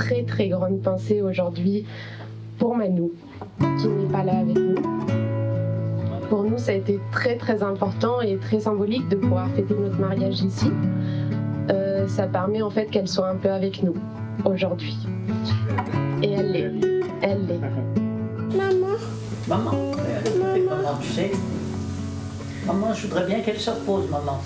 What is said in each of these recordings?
très très grande pensée aujourd'hui pour Manou, qui n'est pas là avec nous. Pour nous, ça a été très très important et très symbolique de pouvoir fêter notre mariage ici. Ça permet en fait qu'elle soit un peu avec nous aujourd'hui. Et elle l'est. Elle l'est. Maman. Maman, maman, tu sais. Maman, je voudrais bien qu'elle se repose, maman.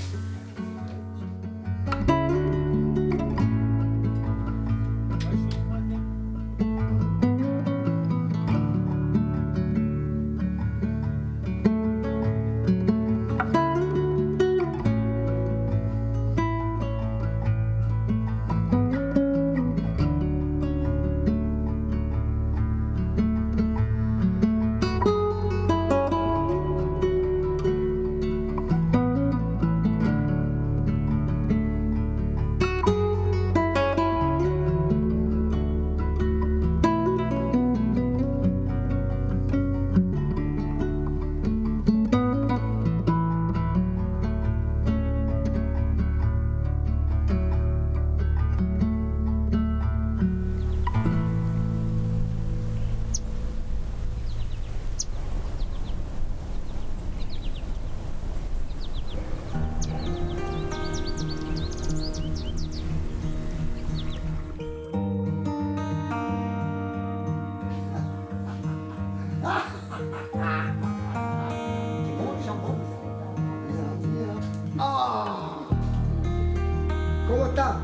¿Cómo está?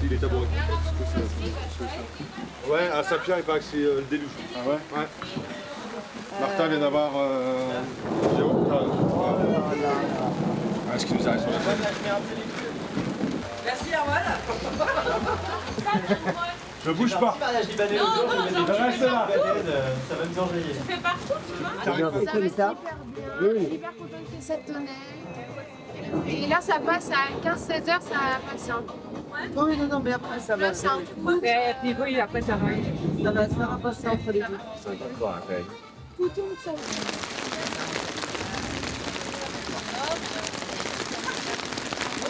Il est tabouré. Ouais, à Saint-Pierre, il paraît que c'est le déluge. Ah ouais? Ouais. Martin vient d'avoir Géo. Ce qui nous arrive sur la tête. Merci, Arwan. Je bouge pas. Je reste là. Ça va nous enjailler. Tu fais partout, tu vois? Ça va hyper content que ça tournait. Et là, ça passe à 15-16 heures, ça passe un peu. Oui, non, mais après ça va. C'est un peu. Et puis oui, après ça va. Ça va passer entre les deux. Tout tourne ça.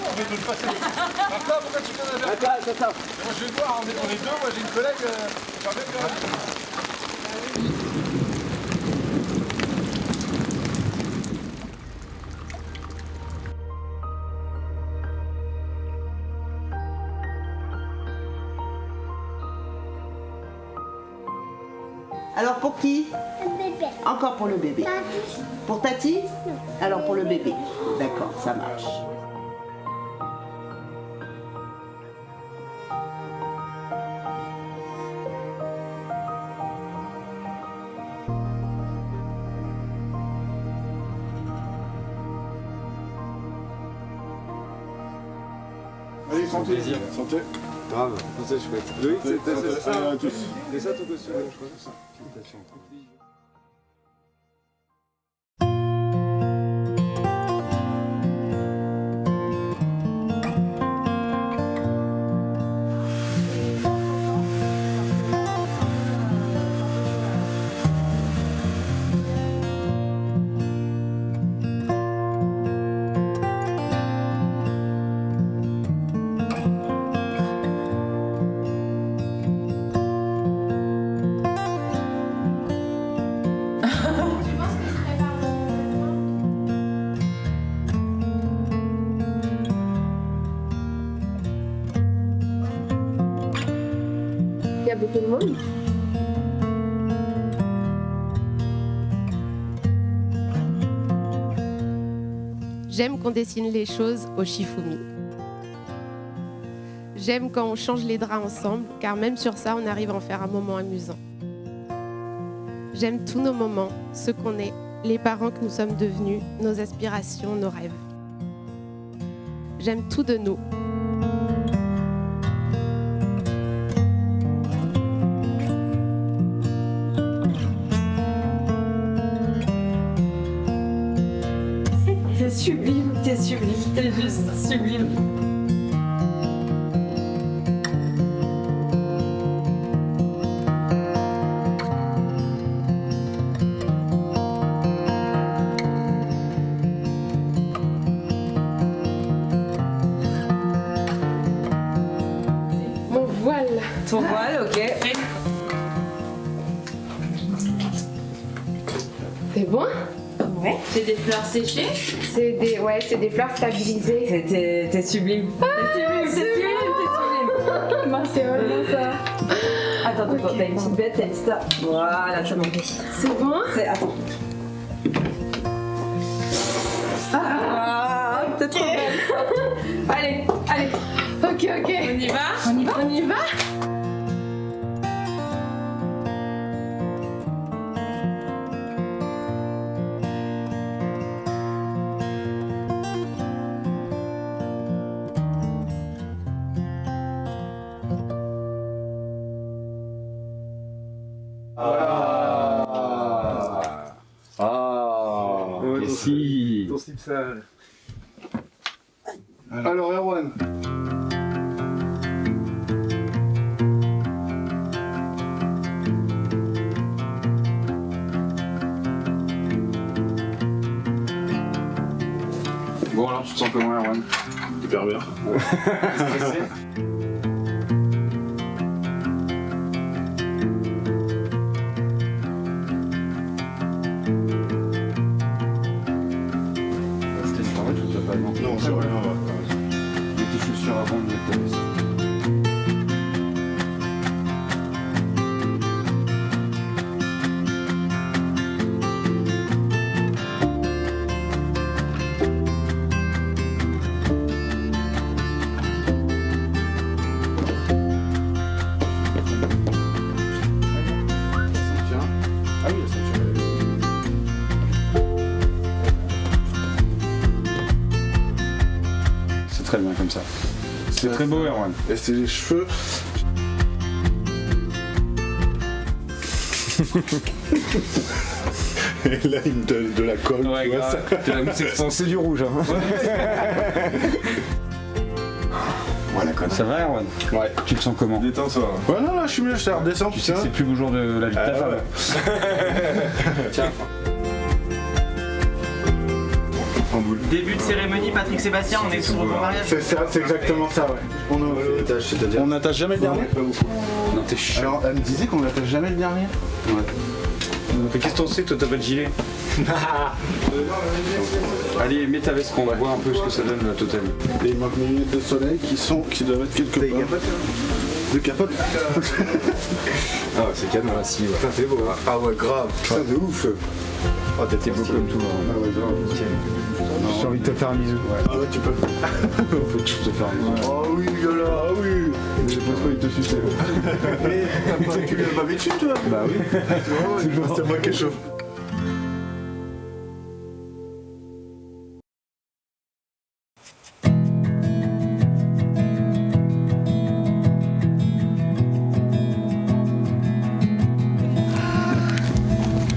On est deux passer. Martin, pourquoi tu fais la verre? Attends. Moi je vais te voir, on est deux, moi j'ai une collègue, Charlotte Garin. Alors pour qui? Le bébé. Encore pour le bébé. Tati. Pour Tati? Alors pour le bébé. D'accord, ça marche. Allez, santé. Santé. Grave, c'est chouette. Loïc, c'est ça. À tous. C'est ça ton costume, je crois, c'est ça. Félicitations. Il y a beaucoup de monde. J'aime qu'on dessine les choses au Shifumi. J'aime quand on change les draps ensemble, car même sur ça, on arrive à en faire un moment amusant. J'aime tous nos moments, ce qu'on est, les parents que nous sommes devenus, nos aspirations, nos rêves. J'aime tout de nous. T'es sublime, t'es juste sublime. ton voile, ok. C'est bon? Ouais. C'est des fleurs séchées. C'est des fleurs stabilisées. T'es sublime. T'es sublime. Moi, c'est vraiment ça. Attends, t'as une petite bête, t'as une petite... Voilà, c'est bon. C'est bon? Attends. Ah, t'es trop belle. Allez. Ok. On y va? On y va? Ouais, si. Ton slip sale. Alors, Erwan. Bon, alors, tu te sens comment, Erwan? Hyper bien. Stressé? C'était pas vrai, tu t'as pas demandé. Non, c'est rien. Mets tes chaussures avant de mettre ta veste. Ah oui, la ceinture. C'est très bien comme ça. C'est très beau, Erwan. Et c'est les cheveux. Et là, il me donne de la colle. Ouais, tu vois, ça. c'est du rouge. Hein. Voilà, quoi. Ça va, Erwan? Ouais. Tu te sens comment? Détends-toi. Ouais, non, là, je suis mieux, ça redescend. Tu sais que c'est le plus beau jour de la vie de ta femme. Tiens. En boule. Début de cérémonie, Patrick Sébastien, on est sur le bon mariage. C'est exactement ça, ouais. On n'attache jamais le dernier? Pas beaucoup. Non, t'es chiant. Alors, elle me disait qu'on n'attache jamais le dernier. Ouais. Mais qu'est-ce que t'en sais, toi, t'as pas de gilet? Allez, mets ta veste qu'on va voir un peu ce que ça donne la totale. Et il manque mes lunettes de soleil qui doivent être quelque part. De capote. Ah, c'est canon là, si. Putain, c'est beau. Hein. Ah ouais, grave. Putain, de ouf. Oh, t'es beau comme tout. Ah ouais, grave. J'ai envie de te faire un bisou. Ouais. Ah ouais, tu peux. Faut que je te fasse un bisou. Oh oui, là, ah oui. Je pense pas, il te suce. Tu lui as pas dessus, toi? Bah oui. Toujours. C'est moi qui chauffe.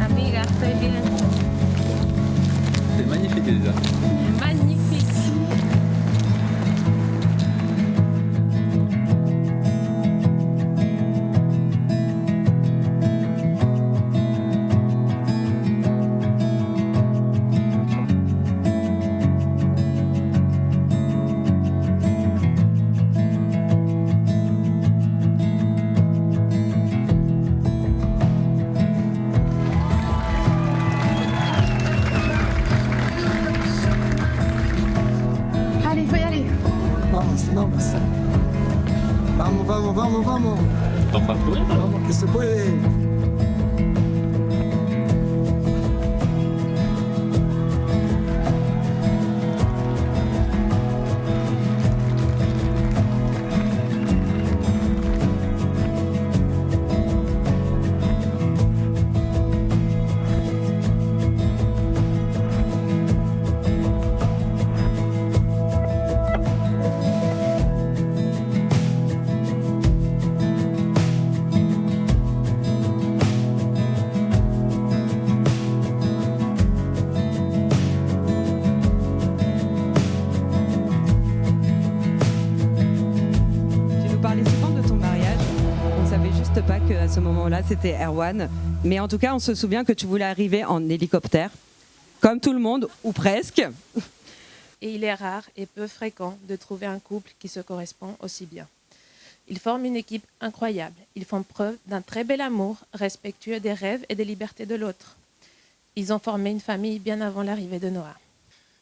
Amiga, estoy bien. C'est magnifique, Elisa. Magnifique. Allez, faut y aller. Vamos. Vamos. Vamos, que se puede. Tu nous parlais souvent de ton mariage. On savait juste pas qu'à ce moment-là, c'était Erwan. Mais en tout cas, on se souvient que tu voulais arriver en hélicoptère. Comme tout le monde, ou presque. Et il est rare et peu fréquent de trouver un couple qui se correspond aussi bien. Ils forment une équipe incroyable. Ils font preuve d'un très bel amour, respectueux des rêves et des libertés de l'autre. Ils ont formé une famille bien avant l'arrivée de Noah.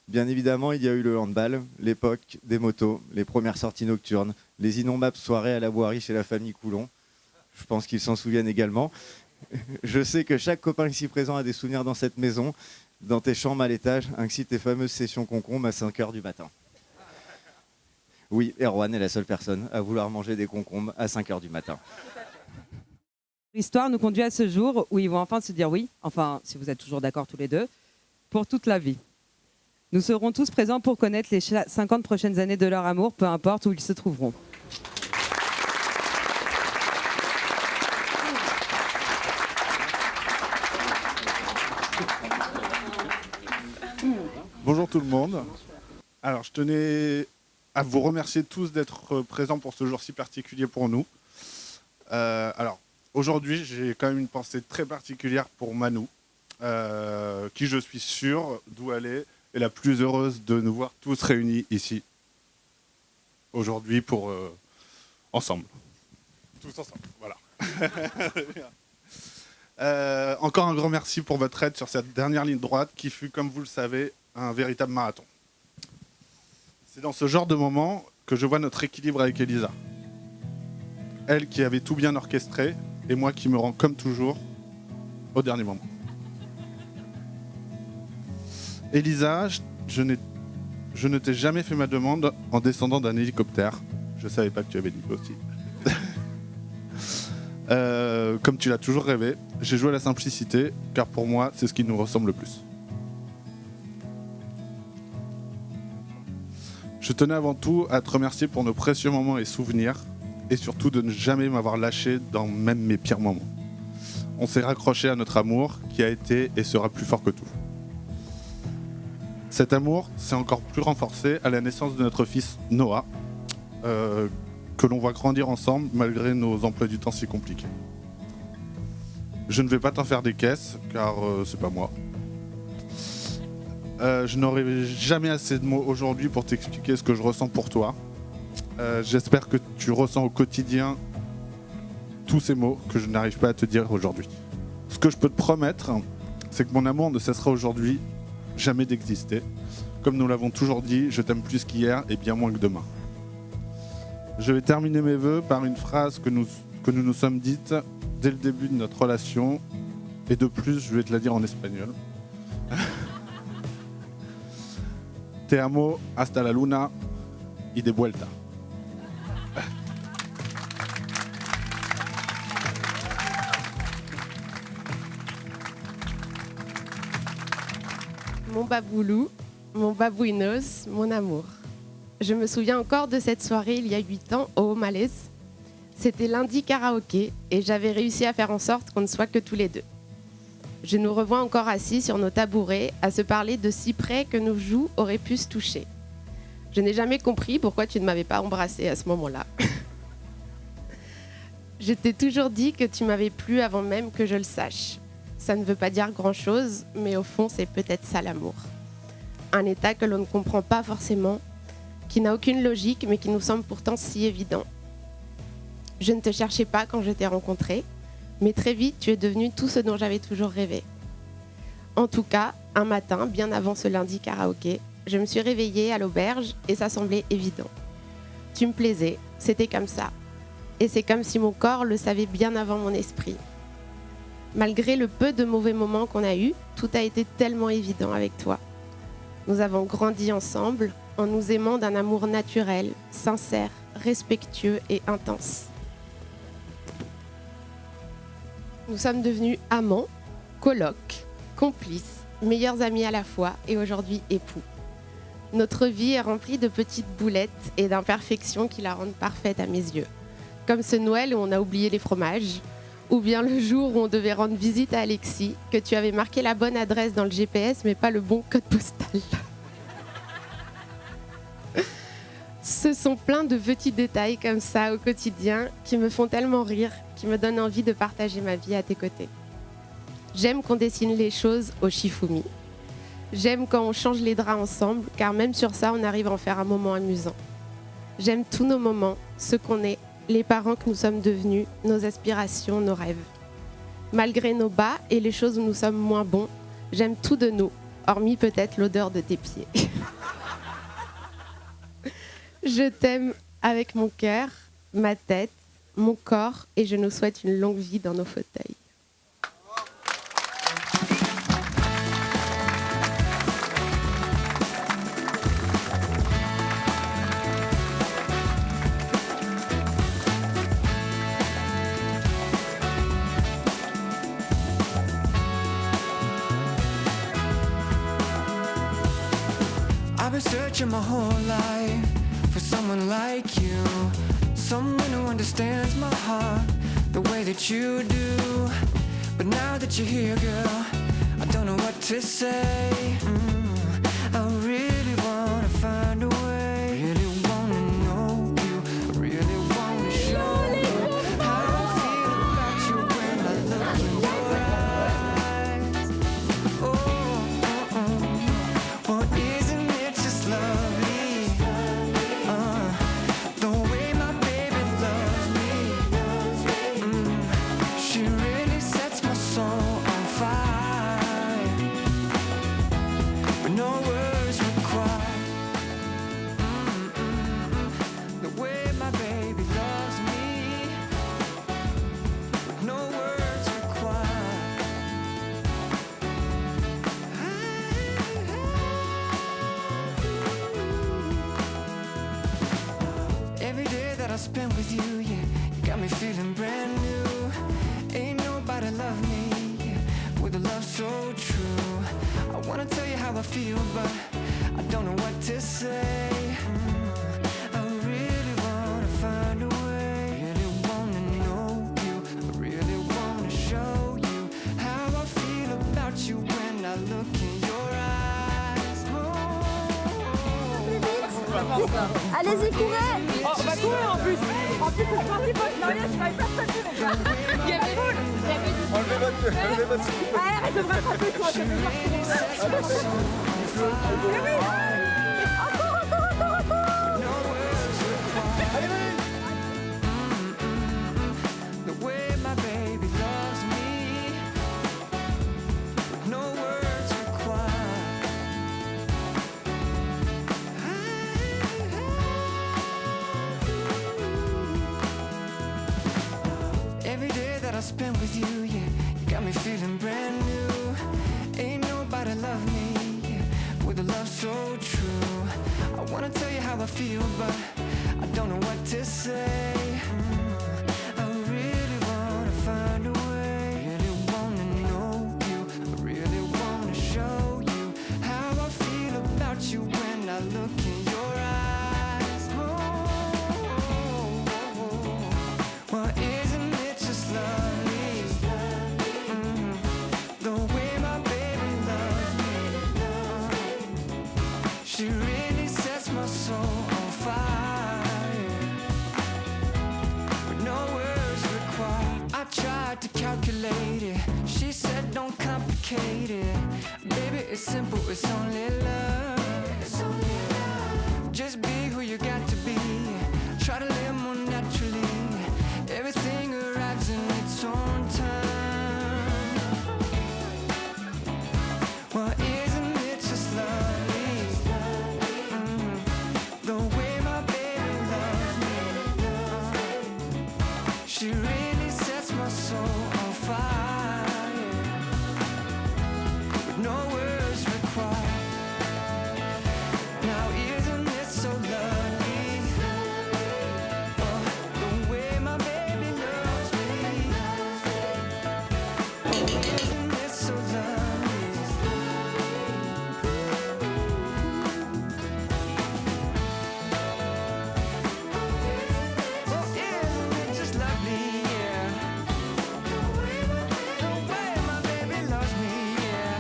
Bien évidemment, il y a eu le handball, l'époque des motos, les premières sorties nocturnes, les innombrables soirées à la Boirie chez la famille Coulon. Je pense qu'ils s'en souviennent également. Je sais que chaque copain ici présent a des souvenirs dans cette maison, dans tes chambres à l'étage, ainsi tes fameuses sessions concombres à 5h du matin. Oui, Erwan est la seule personne à vouloir manger des concombres à 5h du matin. L'histoire nous conduit à ce jour où ils vont enfin se dire oui, enfin, si vous êtes toujours d'accord tous les deux, pour toute la vie. Nous serons tous présents pour connaître les 50 prochaines années de leur amour, peu importe où ils se trouveront. Bonjour tout le monde. Alors, je tenais à vous remercier tous d'être présents pour ce jour si particulier pour nous. Alors, aujourd'hui, j'ai quand même une pensée très particulière pour Manou, qui, je suis sûr, d'où elle est la plus heureuse de nous voir tous réunis ici, aujourd'hui, pour ensemble. Tous ensemble, voilà. Encore un grand merci pour votre aide sur cette dernière ligne droite qui fut, comme vous le savez, un véritable marathon. C'est dans ce genre de moment que je vois notre équilibre avec Elisa. Elle qui avait tout bien orchestré et moi qui me rends comme toujours au dernier moment. Elisa, je ne t'ai jamais fait ma demande en descendant d'un hélicoptère. Je ne savais pas que tu avais dit aussi. Comme tu l'as toujours rêvé, j'ai joué à la simplicité, car pour moi, c'est ce qui nous ressemble le plus. Je tenais avant tout à te remercier pour nos précieux moments et souvenirs, et surtout de ne jamais m'avoir lâché dans même mes pires moments. On s'est raccroché à notre amour, qui a été et sera plus fort que tout. Cet amour s'est encore plus renforcé à la naissance de notre fils Noah, que l'on voit grandir ensemble malgré nos emplois du temps si compliqués. Je ne vais pas t'en faire des caisses, car c'est pas moi. Je n'aurai jamais assez de mots aujourd'hui pour t'expliquer ce que je ressens pour toi. J'espère que tu ressens au quotidien tous ces mots que je n'arrive pas à te dire aujourd'hui. Ce que je peux te promettre, c'est que mon amour ne cessera aujourd'hui jamais d'exister. Comme nous l'avons toujours dit, je t'aime plus qu'hier et bien moins que demain. Je vais terminer mes vœux par une phrase que nous nous sommes dites dès le début de notre relation. Et de plus, je vais te la dire en espagnol. Te amo hasta la luna y de vuelta. Mon baboulou, mon babouinos, mon amour. Je me souviens encore de cette soirée il y a 8 ans au Malaise. C'était lundi karaoké et j'avais réussi à faire en sorte qu'on ne soit que tous les deux. Je nous revois encore assis sur nos tabourets à se parler de si près que nos joues auraient pu se toucher. Je n'ai jamais compris pourquoi tu ne m'avais pas embrassée à ce moment-là. Je t'ai toujours dit que tu m'avais plu avant même que je le sache. Ça ne veut pas dire grand-chose, mais au fond, c'est peut-être ça l'amour. Un état que l'on ne comprend pas forcément, qui n'a aucune logique, mais qui nous semble pourtant si évident. Je ne te cherchais pas quand je t'ai rencontré, mais très vite, tu es devenu tout ce dont j'avais toujours rêvé. En tout cas, un matin, bien avant ce lundi karaoké, je me suis réveillée à l'auberge et ça semblait évident. Tu me plaisais, c'était comme ça. Et c'est comme si mon corps le savait bien avant mon esprit. Malgré le peu de mauvais moments qu'on a eus, tout a été tellement évident avec toi. Nous avons grandi ensemble en nous aimant d'un amour naturel, sincère, respectueux et intense. Nous sommes devenus amants, colocs, complices, meilleurs amis à la fois et aujourd'hui époux. Notre vie est remplie de petites boulettes et d'imperfections qui la rendent parfaite à mes yeux. Comme ce Noël où on a oublié les fromages, ou bien le jour où on devait rendre visite à Alexis, que tu avais marqué la bonne adresse dans le GPS mais pas le bon code postal. Ce sont plein de petits détails comme ça au quotidien qui me font tellement rire, qui me donnent envie de partager ma vie à tes côtés. J'aime qu'on dessine les choses au Shifumi. J'aime quand on change les draps ensemble, car même sur ça, on arrive à en faire un moment amusant. J'aime tous nos moments, ceux qu'on est, les parents que nous sommes devenus, nos aspirations, nos rêves. Malgré nos bas et les choses où nous sommes moins bons, j'aime tout de nous, hormis peut-être l'odeur de tes pieds. Je t'aime avec mon cœur, ma tête, mon corps et je nous souhaite une longue vie dans nos fauteuils. I've been searching my whole life for someone like you, someone who understands my heart the way that you do. But now that you're here, girl, I don't know what to say. I really wanna find a way, really wanna know you, I really wanna show you how I feel about you when I look in your eyes. Well, isn't it just lovely? The way my baby loves me. She really sets my soul on fire, with no words required. The way my baby loves me, with no words required. Every day that I spend with you, yeah, you got me feeling brand new. Ain't nobody love me, yeah, with a love so true. I wanna tell you how I feel, but I don't know what to say. I really wanna find a way, really wanna know you, I really wanna show you how I feel about you when I look in your eyes. Allez-y, courez! On va courir en plus. En plus, c'est parti pour le mariage, je n'avais pas fatigué, les gars. Il y avait boule. Enlevez votre slip. Ah, arrête de me rattraper, toi. Je vais voir comment ça. Mais oui. Encore. Allez, allez. The way my baby loves me, with no words required. Every day that I spend with you, yeah, you got me feeling brand new. Ain't nobody love me, yeah, with a love so true. I wanna tell you how I feel, but I don't know what to say. I really wanna find a way, really wanna know you, I really wanna show you how I feel about you when I look in your eyes. Well, isn't it just lovely? The way my baby loves me. She really sets my soul on fire, with no words required. I tried to calculate it, she said don't complicate it. Baby, it's simple, it's only love. Just be who you got to be, try to live more naturally. Everything arrives in its own time. Well, isn't it just lovely? The way my baby loves me. She really sets my soul on fire, with no words required. Now isn't it so lovely? The way my baby loves me. Isn't it so lovely? Oh, isn't it just lovely? Yeah. The way my baby loves me. Yeah.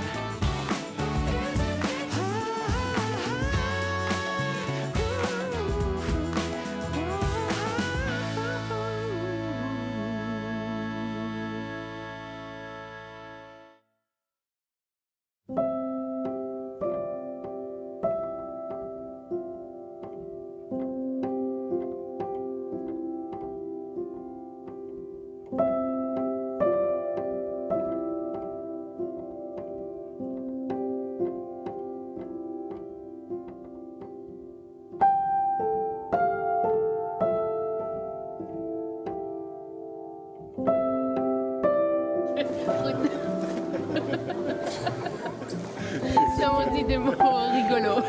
on dit des mots rigolos.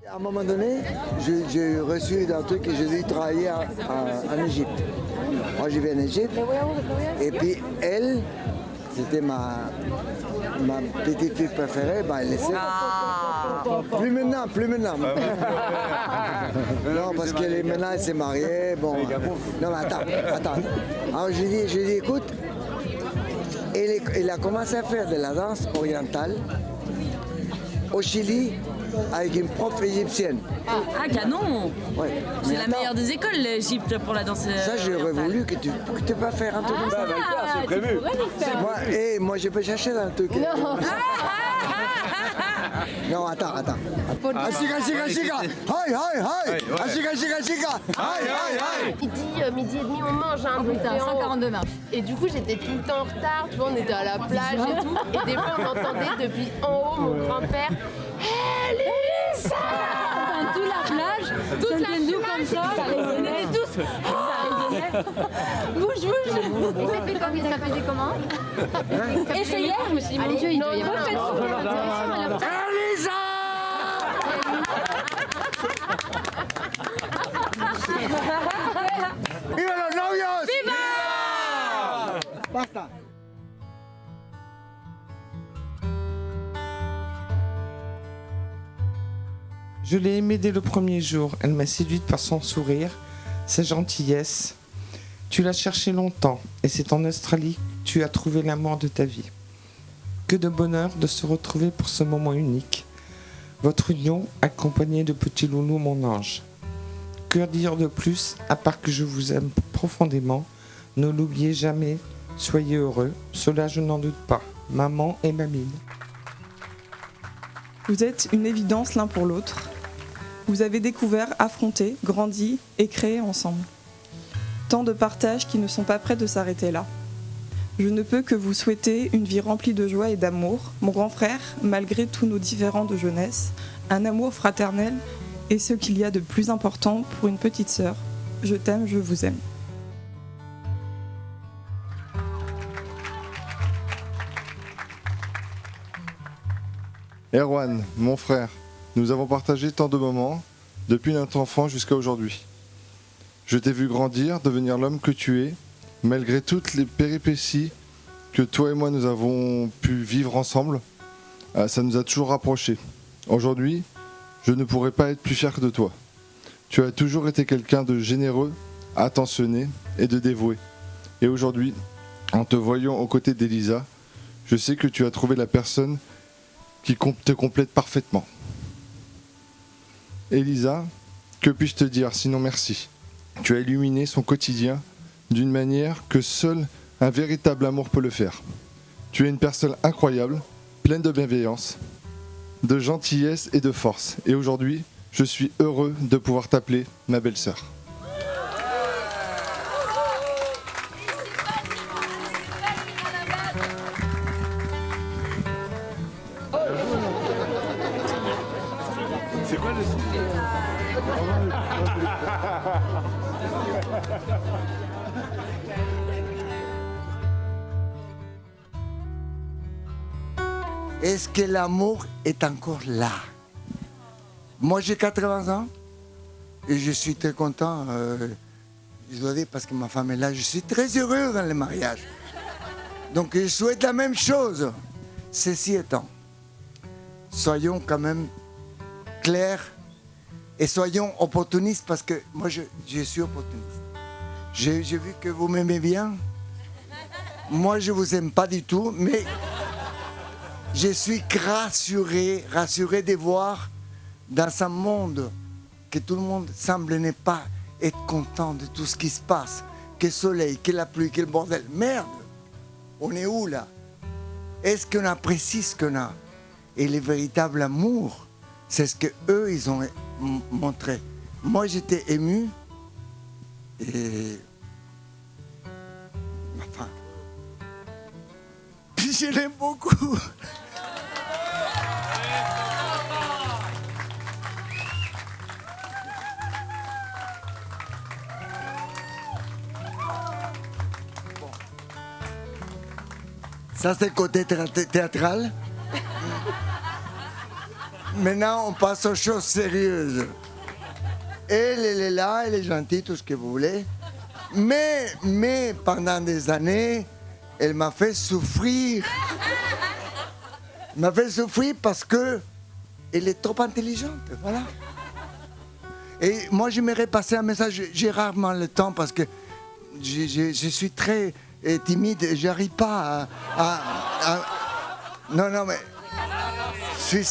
À un moment donné, j'ai reçu un truc et j'ai dû travailler en Égypte. Moi, je vais en Égypte. Et puis, elle, c'était ma petite fille préférée, elle laissait. Plus maintenant. Non, parce qu'elle est maintenant, elle s'est mariée. Bon. Non, mais attends. Alors, j'ai dit, écoute, elle a commencé à faire de la danse orientale au Chili, avec une prof égyptienne. Ah, canon! Ouais. C'est la meilleure des écoles, l'Égypte, pour la danse. Ça, j'aurais voulu que tu peux faire un truc comme ça. C'est prévu. Moi, je peux chercher dans le truc. Non, attends. Ashika. Midi et demi, on mange. Oh putain, 142 marches. Et du coup, j'étais tout le temps en retard. Tu vois, on était à la plage et tout. Et des fois, on entendait depuis en haut mon grand-père. Elisa! Toute la plage, toute la nous comme ça, on était tous. Bouge. Ça faisait comment? Essayez. Je me suis dit, mon Dieu, il doit y avoir Elisa! ¡Viva los novios! ¡Viva! Basta. Je l'ai aimée dès le premier jour. Elle m'a séduite par son sourire, sa gentillesse. Tu l'as cherchée longtemps et c'est en Australie que tu as trouvé l'amour de ta vie. Que de bonheur de se retrouver pour ce moment unique. Votre union accompagnée de petit loulou, mon ange. Que dire de plus à part que je vous aime profondément. Ne l'oubliez jamais. Soyez heureux. Cela, je n'en doute pas. Maman et mamie. Vous êtes une évidence l'un pour l'autre. Vous avez découvert, affronté, grandi et créé ensemble. Tant de partages qui ne sont pas prêts de s'arrêter là. Je ne peux que vous souhaiter une vie remplie de joie et d'amour, mon grand frère, malgré tous nos différends de jeunesse, un amour fraternel et ce qu'il y a de plus important pour une petite sœur. Je t'aime, je vous aime. Erwan, mon frère, nous avons partagé tant de moments, depuis notre enfant jusqu'à aujourd'hui. Je t'ai vu grandir, devenir l'homme que tu es, malgré toutes les péripéties que toi et moi nous avons pu vivre ensemble. Ça nous a toujours rapprochés. Aujourd'hui, je ne pourrais pas être plus fier que de toi. Tu as toujours été quelqu'un de généreux, attentionné et de dévoué. Et aujourd'hui, en te voyant aux côtés d'Elisa, je sais que tu as trouvé la personne qui te complète parfaitement. Elisa, que puis-je te dire sinon merci? Tu as illuminé son quotidien d'une manière que seul un véritable amour peut le faire. Tu es une personne incroyable, pleine de bienveillance, de gentillesse et de force. Et aujourd'hui, je suis heureux de pouvoir t'appeler ma belle-sœur. Est-ce que l'amour est encore là? Moi, j'ai 80 ans et je suis très content. Je dois dire, parce que ma femme est là, je suis très heureux dans le mariage. Donc, je souhaite la même chose. Ceci étant, soyons quand même clairs et soyons opportunistes, parce que moi, je suis opportuniste. J'ai vu que vous m'aimez bien. Moi, je ne vous aime pas du tout, mais je suis rassuré de voir dans un monde que tout le monde semble ne pas être content de tout ce qui se passe, que le soleil, que la pluie, que le bordel. Merde, on est où là? Est-ce qu'on apprécie ce qu'on a? Et le véritable amour, c'est ce qu'eux, ils ont montré. Moi, j'étais ému et... Enfin... Puis je l'aime beaucoup. Ça, c'est le côté théâtral. Maintenant, on passe aux choses sérieuses. Elle est là, elle est gentille, tout ce que vous voulez. Mais pendant des années, elle m'a fait souffrir. Elle m'a fait souffrir parce que elle est trop intelligente, voilà. Et moi, j'aimerais passer un message. J'ai rarement le temps parce que je suis très timide. J'arrive pas à... Non, mais... Je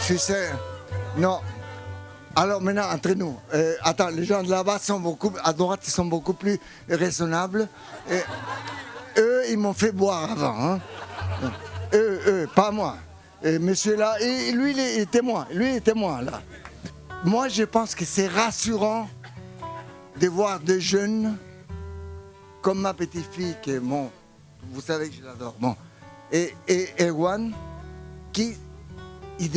suis sérieux. Non. Alors maintenant, entre nous. Attends, les gens de là-bas à droite, ils sont beaucoup plus raisonnables. Eux, ils m'ont fait boire avant. Hein. Eux, pas moi. Et monsieur là, et lui, il est témoin. Lui, il est témoin, là. Moi, je pense que c'est rassurant de voir des jeunes comme ma petite-fille, qui est bon, vous savez que je l'adore. Bon. Et Erwan, qui il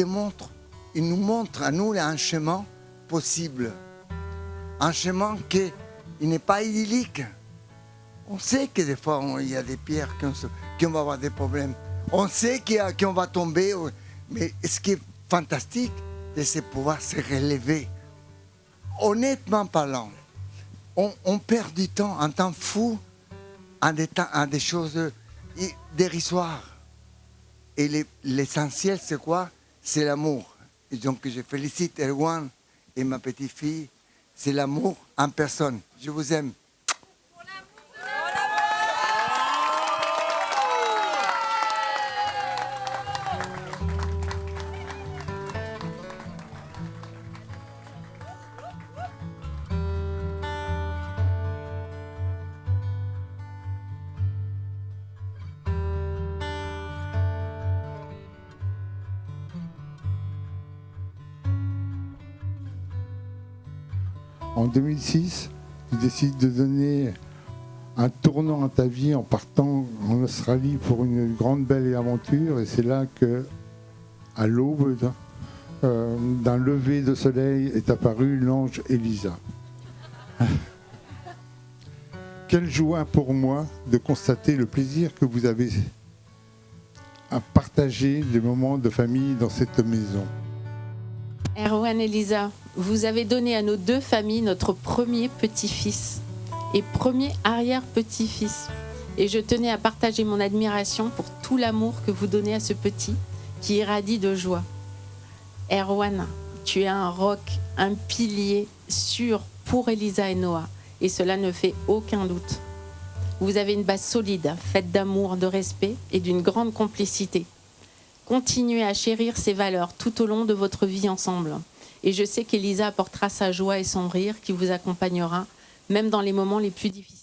nous montre à nous un chemin possible. Un chemin qui n'est pas idyllique. On sait que des fois, il y a des pierres, qu'on va avoir des problèmes. On sait qu'on va tomber. Mais ce qui est fantastique, c'est de pouvoir se relever. Honnêtement parlant, on perd du temps, un temps fou, en des choses dérisoires. Et l'essentiel, c'est quoi? C'est l'amour. Et donc, je félicite Erwan et ma petite-fille. C'est l'amour en personne. Je vous aime. En 2006, tu décides de donner un tournant à ta vie en partant en Australie pour une grande belle aventure. Et c'est là que, à l'aube d'un lever de soleil, est apparu l'ange Elisa. Quelle joie pour moi de constater le plaisir que vous avez à partager des moments de famille dans cette maison. Erwan et Lisa, vous avez donné à nos deux familles notre premier petit-fils et premier arrière-petit-fils. Et je tenais à partager mon admiration pour tout l'amour que vous donnez à ce petit qui irradie de joie. Erwan, tu es un roc, un pilier sûr pour Elisa et Noah. Et cela ne fait aucun doute. Vous avez une base solide, faite d'amour, de respect et d'une grande complicité. Continuez à chérir ces valeurs tout au long de votre vie ensemble. Et je sais qu'Elisa apportera sa joie et son rire qui vous accompagnera, même dans les moments les plus difficiles.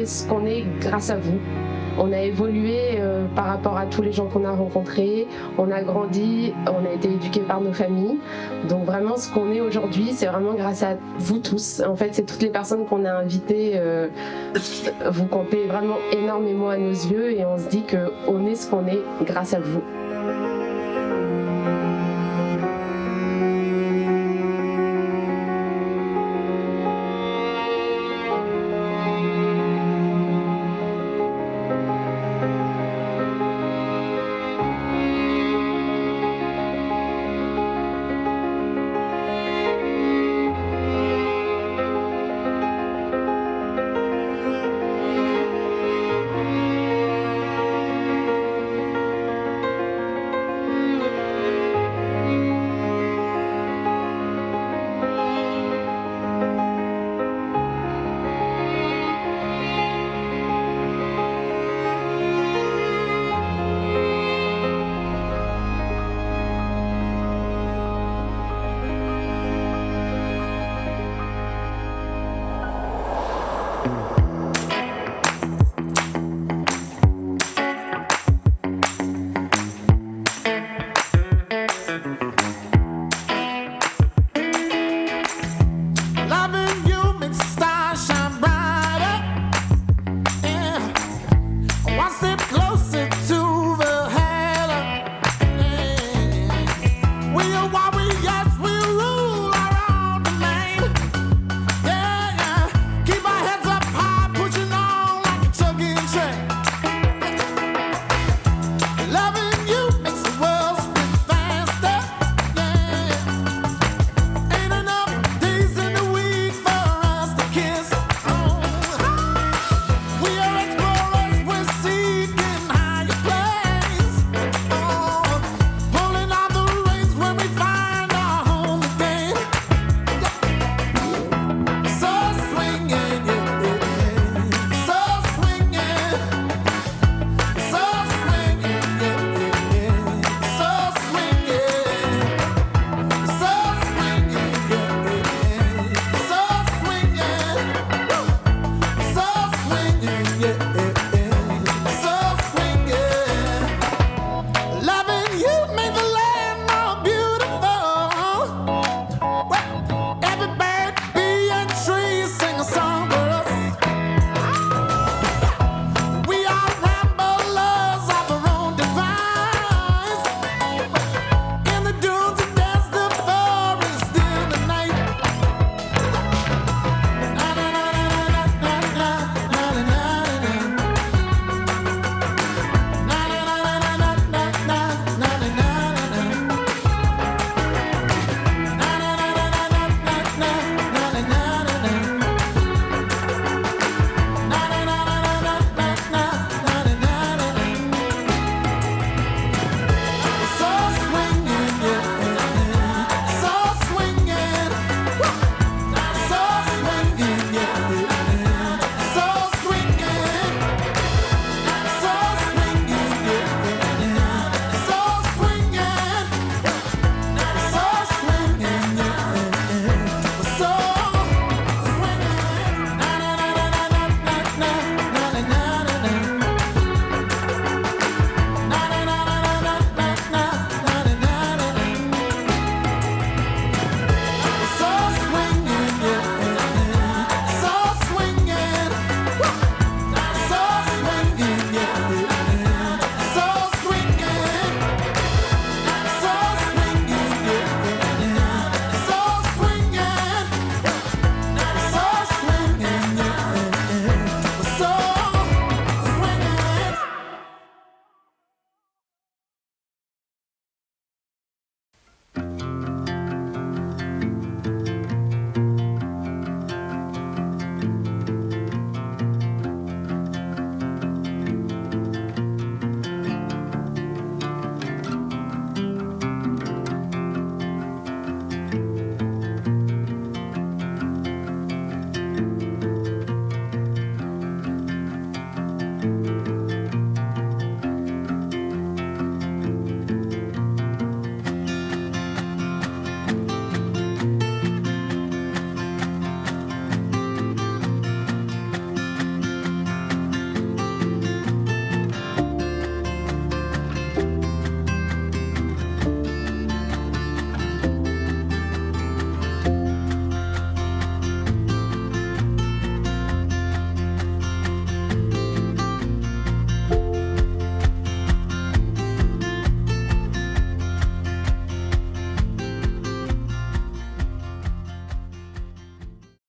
ce qu'on est grâce à vous. On a évolué par rapport à tous les gens qu'on a rencontrés, on a grandi, on a été éduqués par nos familles. Donc vraiment ce qu'on est aujourd'hui, c'est vraiment grâce à vous tous. En fait, c'est toutes les personnes qu'on a invitées, vous comptez vraiment énormément à nos yeux et on se dit qu'on est ce qu'on est grâce à vous.